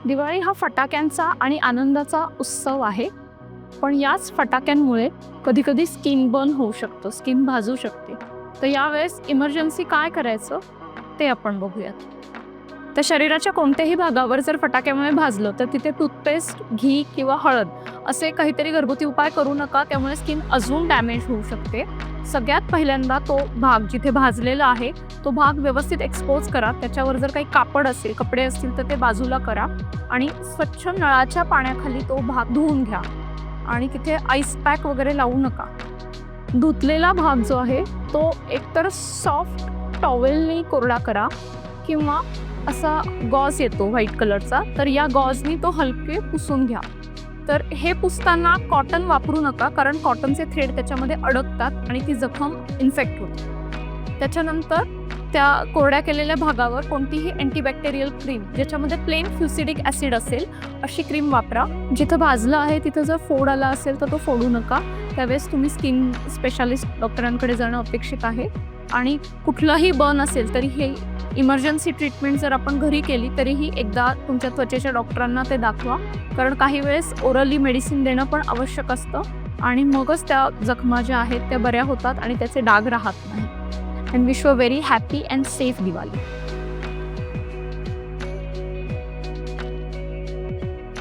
दिवाळी हा फटाक्यांचा आणि आनंदाचा उत्सव आहे. पण याच फटाक्यांमुळे कधी-कधी स्किन बर्न होऊ शकतं, स्किन भाजू शकते. तर यावेळेस इमर्जन्सी काय करायचं ते आपण बघूयात. तर शरीराच्या कोणत्याही भागावर जर फटाक्यामुळे भाजलं तर तिथे टूथपेस्ट, घी किंवा हळद असे काहीतरी घरगुती उपाय करू नका. त्यामुळे स्किन अजून डॅमेज होऊ शकते. सगळ्यात पहिल्यांदा तो भाग जिथे भाजलेला आहे तो भाग व्यवस्थित एक्सपोज करा. त्याच्यावर जर काही कापड असेल, कपडे असतील तर ते बाजूला करा आणि स्वच्छ नळाच्या पाण्याखाली तो भाग धुवून घ्या आणि तिथे आईस पॅक वगैरे लावू नका. धुतलेला भाग जो आहे तो एकतर सॉफ्ट टॉवेलने कोरडा करा किंवा असा गॉज येतो व्हाईट कलरचा, तर या गॉजनी तो हलके पुसून घ्या. तर हे पुसताना कॉटन वापरू नका, कारण कॉटनचे थ्रेड त्याच्यामध्ये अडकतात आणि ती जखम इन्फेक्ट होते. त्याच्यानंतर त्या कोरड्या केलेल्या भागावर कोणतीही अँटीबॅक्टेरियल क्रीम ज्याच्यामध्ये प्लेन फ्युसिडिक ॲसिड असेल अशी क्रीम वापरा. जिथं भाजलं आहे तिथं जर फोड आला असेल तर तो फोडू नका. त्यावेळेस तुम्ही स्किन स्पेशालिस्ट डॉक्टरांकडे जाणं अपेक्षित आहे. आणि कुठलंही बर्न असेल तरी हे इमर्जन्सी ट्रीटमेंट जर आपण घरी केली तरीही एकदा तुमच्या त्वचेच्या डॉक्टरांना ते दाखवा, कारण काही वेळेस ओरली मेडिसिन देणं पण आवश्यक असतं आणि मगच त्या जखमा ज्या आहेत त्या बऱ्या होतात आणि त्याचे डाग राहत नाही. And wish you a very happy and safe Diwali.